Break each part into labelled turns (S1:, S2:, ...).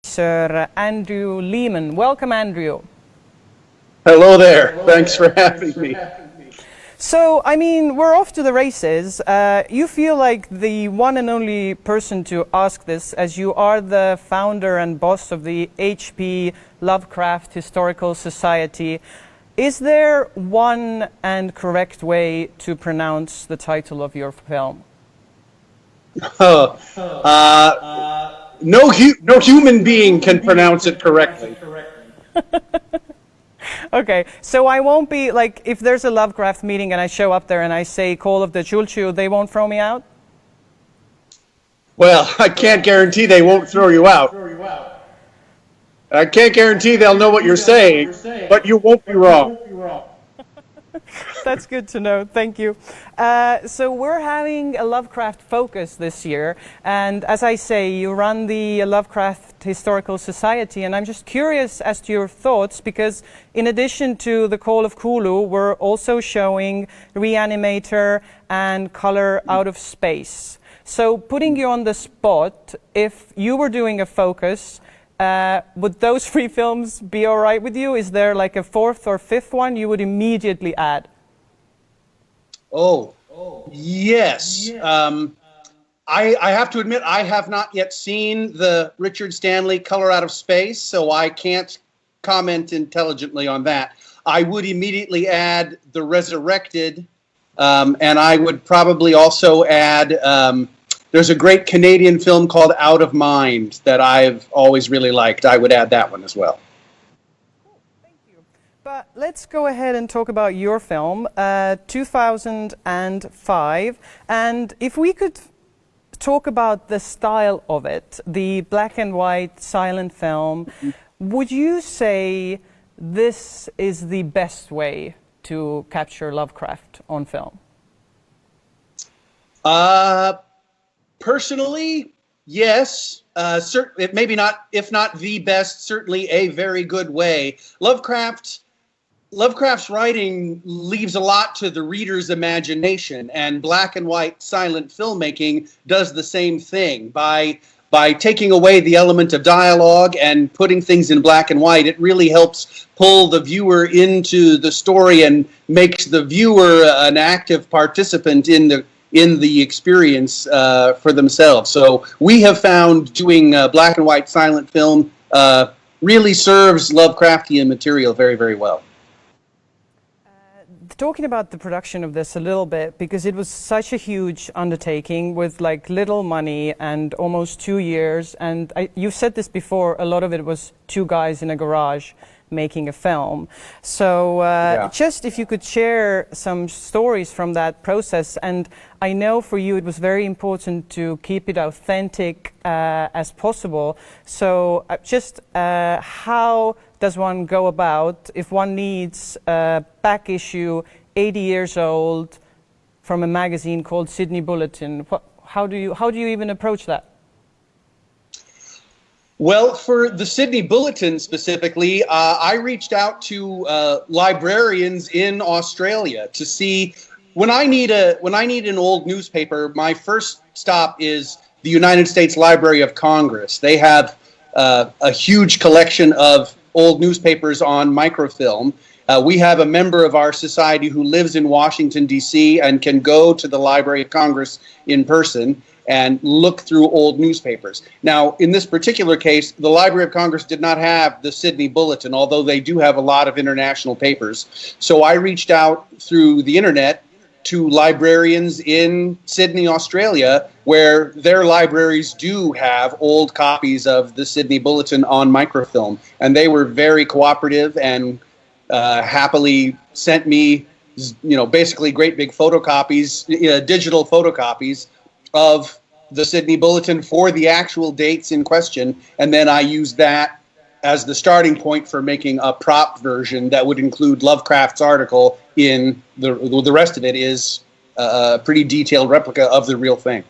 S1: Sir Andrew Lewman. Welcome, Andrew.
S2: Hello there. Thanks for having me.
S1: So, I mean, we're off to the races. You feel like the one and only person to ask this, as you are the founder and boss of the HP Lovecraft Historical Society. Is there one and correct way to pronounce the title of your film?
S2: No human being can pronounce it correctly.
S1: Okay, so I won't be, like, if there's a Lovecraft meeting and I show up there and I say Call of the Cthulhu, they won't throw me out?
S2: Well, I can't guarantee they won't throw you out. I can't guarantee they'll know what you're saying, but you won't be wrong.
S1: That's good to know. Thank you. So we're having a Lovecraft Focus this year, and as I say, you run the Lovecraft Historical Society, and I'm just curious as to your thoughts, because in addition to the Call of Cthulhu, we're also showing Reanimator and Color Out of Space. So putting you on the spot, if you were doing a focus, would those three films be all right with you? Is there like a fourth or fifth one you would immediately add?
S2: Oh, yes. I have to admit, I have not yet seen the Richard Stanley Color Out of Space, so I can't comment intelligently on that. I would immediately add The Resurrected, and I would probably also add, there's a great Canadian film called Out of Mind that I've always really liked. I would add that one as well.
S1: But let's go ahead and talk about your film, 2005. And if we could talk about the style of it, the black and white silent film, would you say this is the best way to capture Lovecraft on film?
S2: Personally, yes. Maybe not, if not the best, certainly a very good way. Lovecraft's writing leaves a lot to the reader's imagination, and black and white silent filmmaking does the same thing. By taking away the element of dialogue and putting things in black and white, it really helps pull the viewer into the story and makes the viewer an active participant in the experience for themselves. So we have found doing black and white silent film really serves Lovecraftian material very, very well.
S1: Talking about the production of this a little bit, because it was such a huge undertaking with like little money and almost 2 years, and you've said this before, a lot of it was two guys in a garage making a film. So just if you could share some stories from that process. And I know for you it was very important to keep it authentic as possible. So just how does one go about if one needs a back issue, 80 years old, from a magazine called Sydney Bulletin? How do you even approach that?
S2: Well, for the Sydney Bulletin specifically, I reached out to librarians in Australia to see when I need an old newspaper. My first stop is the United States Library of Congress. They have a huge collection of old newspapers on microfilm. We have a member of our society who lives in Washington, D.C. and can go to the Library of Congress in person and look through old newspapers. Now, in this particular case, the Library of Congress did not have the Sydney Bulletin, although they do have a lot of international papers. So I reached out through the internet to librarians in Sydney, Australia, where their libraries do have old copies of the Sydney Bulletin on microfilm. And they were very cooperative and happily sent me, basically great big photocopies, digital photocopies of the Sydney Bulletin for the actual dates in question, and then I used that as the starting point for making a prop version that would include Lovecraft's article in the rest of it is a pretty detailed replica of the real thing.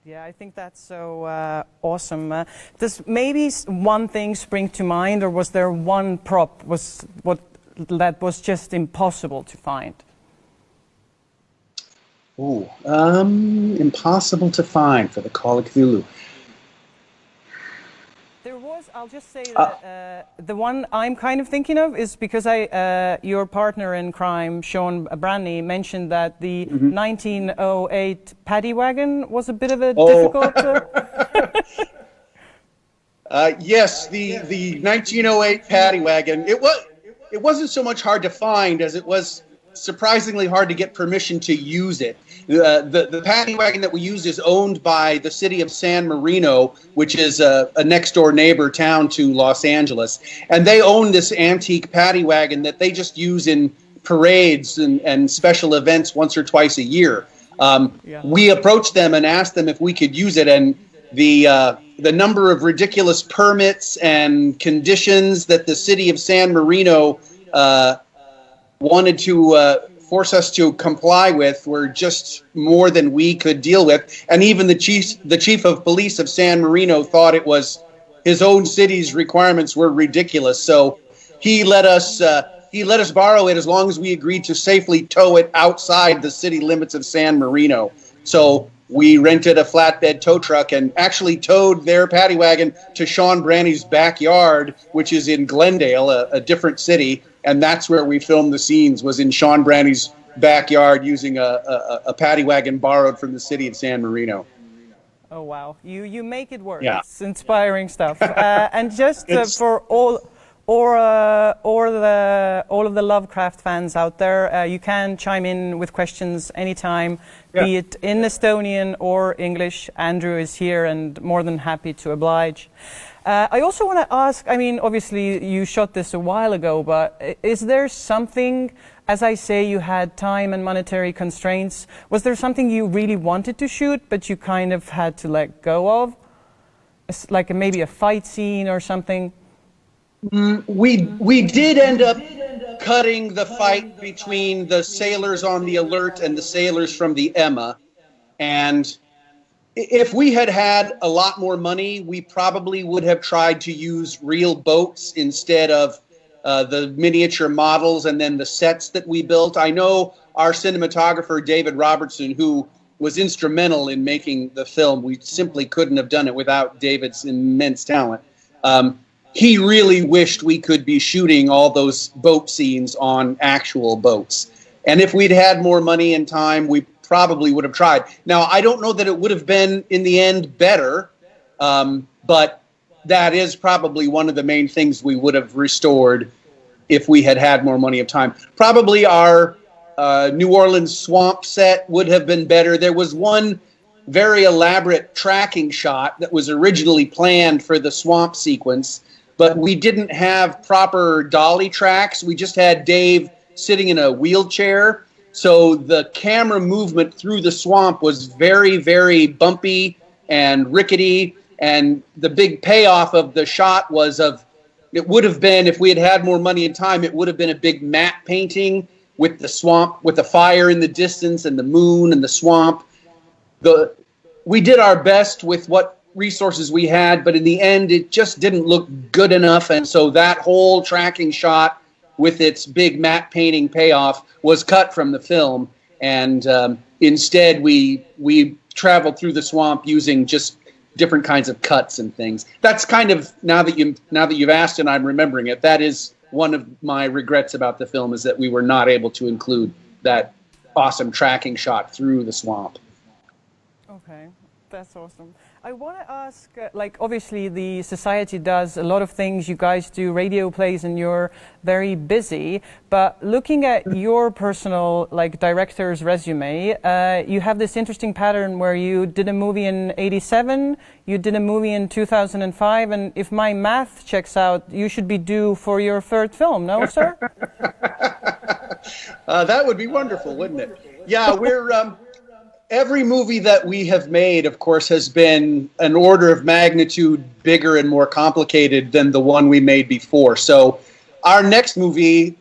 S1: Yeah, I think that's so awesome. Does maybe one thing spring to mind, or was there one prop that was just impossible to find?
S2: Ooh, impossible to find for the Call of Cthulhu.
S1: There was because I'll just say that the one I'm kind of thinking of is because your partner in crime, Sean Branney, mentioned that the 1908 Paddy Wagon was a bit of a difficult.
S2: Yes, the 1908 Paddy Wagon. It wasn't so much hard to find as it was surprisingly hard to get permission to use it. The Paddy Wagon that we used is owned by the city of San Marino, which is a next door neighbor town to Los Angeles, and they own this antique Paddy Wagon that they just use in parades and special events once or twice a year. We approached them and asked them if we could use it, and the number of ridiculous permits and conditions that the city of San Marino wanted to force us to comply with were just more than we could deal with. And even the chief of police of San Marino thought it was his own city's requirements were ridiculous. So he let us borrow it as long as we agreed to safely tow it outside the city limits of San Marino. So we rented a flatbed tow truck and actually towed their Paddy Wagon to Sean Branney's backyard, which is in Glendale, a different city. And that's where we filmed the scenes, was in Sean Branney's backyard using a Paddy Wagon borrowed from the city of San Marino.
S1: Oh, wow. You make it work.
S2: Yeah.
S1: It's inspiring stuff. And just for all of the Lovecraft fans out there, you can chime in with questions anytime, be it in Estonian or English. Andrew is here and more than happy to oblige. I also want to ask, I mean, obviously you shot this a while ago, but is there something, as I say, you had time and monetary constraints, was there something you really wanted to shoot but you kind of had to let go of? Like maybe a fight scene or something?
S2: We did end up cutting the fight between the sailors on the Alert and the sailors from the Emma, and if we had had a lot more money, we probably would have tried to use real boats instead of the miniature models and then the sets that we built. I know our cinematographer, David Robertson, who was instrumental in making the film, we simply couldn't have done it without David's immense talent. He really wished we could be shooting all those boat scenes on actual boats. And if we'd had more money and time, we probably would have tried. Now, I don't know that it would have been, in the end, better, but that is probably one of the main things we would have restored if we had had more money of time. Probably our New Orleans swamp set would have been better. There was one very elaborate tracking shot that was originally planned for the swamp sequence, but we didn't have proper dolly tracks. We just had Dave sitting in a wheelchair. So the camera movement through the swamp was very, very bumpy and rickety. And the big payoff of the shot was it would have been, if we had had more money and time, it would have been a big matte painting with the swamp, with the fire in the distance and the moon and the swamp. We did our best with what resources we had, but in the end, it just didn't look good enough. And so that whole tracking shot with its big matte painting payoff was cut from the film. And instead, we traveled through the swamp using just different kinds of cuts and things. That's kind of, now that you've asked and I'm remembering it, that is one of my regrets about the film, is that we were not able to include that awesome tracking shot through the swamp.
S1: Okay, that's awesome. I want to ask, like, obviously the Society does a lot of things. You guys do radio plays and you're very busy. But looking at your personal, like, director's resume, you have this interesting pattern where you did a movie in '87, you did a movie in 2005, and if my math checks out, you should be due for your third film, no, sir?
S2: That would be wonderful, wouldn't it? Yeah, we're... Every movie that we have made, of course, has been an order of magnitude bigger and more complicated than the one we made before. So our next movie,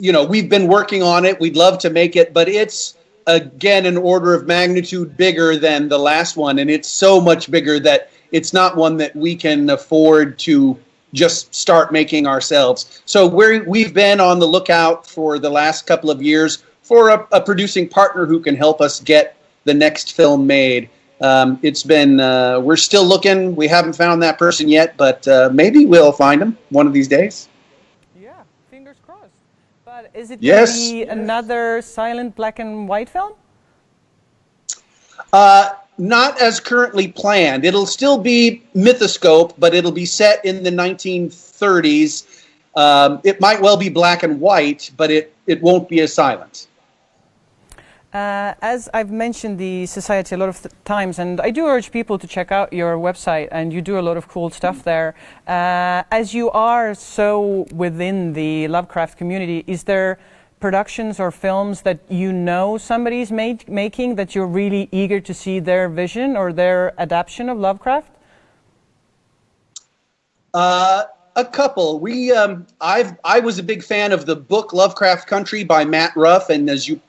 S2: you know, we've been working on it. We'd love to make it, but it's, again, an order of magnitude bigger than the last one. And it's so much bigger that it's not one that we can afford to just start making ourselves. So we've been on the lookout for the last couple of years for a producing partner who can help us get the next film made. It's been, we're still looking. We haven't found that person yet, but maybe we'll find him one of these days.
S1: Yeah, fingers crossed. But is it going to
S2: Yes.
S1: be another silent black and white film?
S2: Not as currently planned. It'll still be mythoscope, but it'll be set in the 1930s. It might well be black and white, but it won't be as silent.
S1: As I've mentioned the Society a lot of times, and I do urge people to check out your website, and you do a lot of cool stuff there. As you are so within the Lovecraft community, is there productions or films that you know somebody's making that you're really eager to see their vision or their adaptation of Lovecraft?
S2: A couple. I was a big fan of the book Lovecraft Country by Matt Ruff, and as you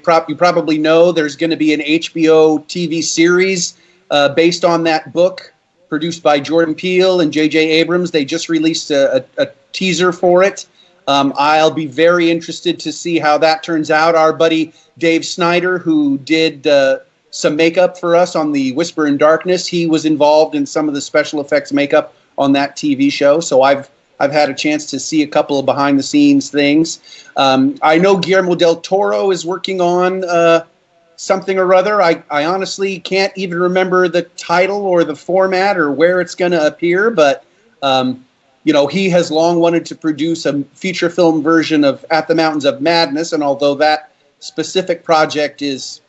S2: probably know, there's going to be an HBO TV series based on that book, produced by Jordan Peele and J.J. Abrams. They just released a teaser for it. I'll be very interested to see how that turns out. Our buddy Dave Snyder, who did some makeup for us on the Whisper in Darkness, he was involved in some of the special effects makeup on that TV show. So I've had a chance to see a couple of behind the scenes things. I know Guillermo del Toro is working on something or other. I honestly can't even remember the title or the format or where it's going to appear, but you know, he has long wanted to produce a feature film version of At the Mountains of Madness, and although that specific project is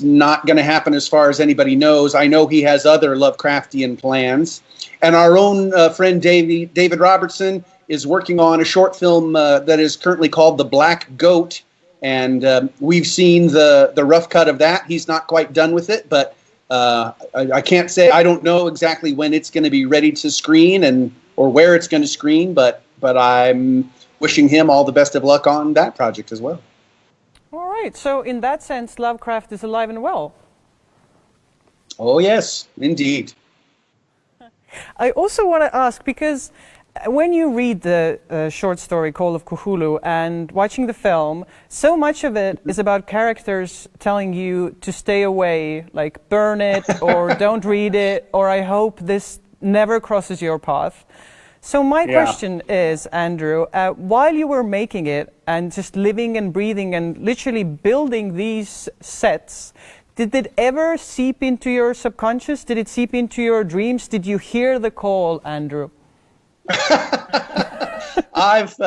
S2: not going to happen as far as anybody knows, I know he has other Lovecraftian plans. And our own friend David Robertson is working on a short film that is currently called The Black Goat, and we've seen the rough cut of that. He's not quite done with it, but I can't say. I don't know exactly when it's going to be ready to screen or where it's going to screen, but I'm wishing him all the best of luck on that project as well.
S1: All right. So in that sense, Lovecraft is alive and well.
S2: Oh, yes, indeed.
S1: I also want to ask, because when you read the short story Call of Cthulhu and watching the film, so much of it is about characters telling you to stay away, like burn it or don't read it, or I hope this never crosses your path. So my question is, Andrew, while you were making it and just living and breathing and literally building these sets, did it ever seep into your subconscious? Did it seep into your dreams? Did you hear the call, Andrew?
S2: I've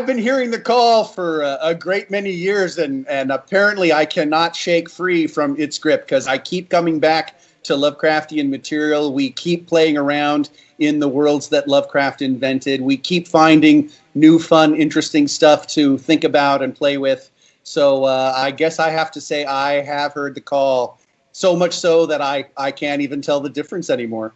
S2: been hearing the call for a great many years, and apparently I cannot shake free from its grip because I keep coming back to Lovecraftian material. We keep playing around in the worlds that Lovecraft invented. We keep finding new, fun, interesting stuff to think about and play with. So I guess I have to say I have heard the call, so much so that I can't even tell the difference anymore.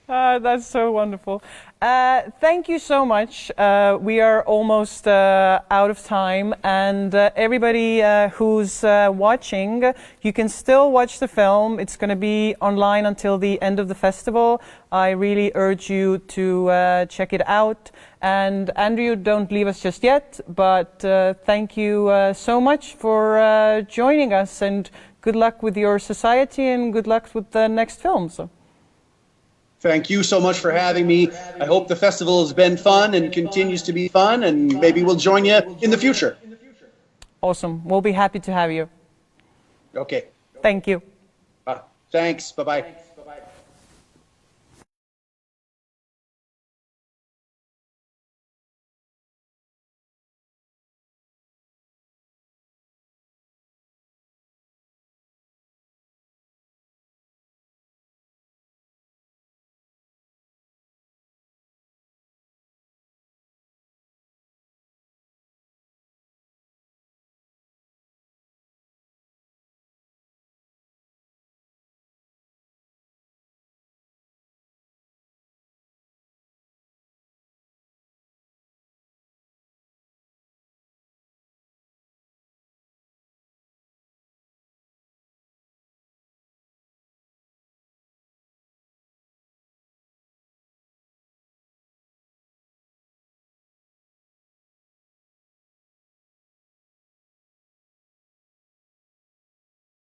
S1: That's so wonderful. Thank you so much. We are almost out of time, and everybody who's watching, you can still watch the film. It's going to be online until the end of the festival. I really urge you to check it out. And Andrew, don't leave us just yet, but thank you so much for joining us, and good luck with your society and good luck with the next film. So.
S2: Thank you so much for having me. I hope the festival has been fun and continues to be fun, and maybe we'll join you in the future.
S1: Awesome. We'll be happy to have you.
S2: Okay.
S1: Thank you.
S2: Thanks. Bye-bye.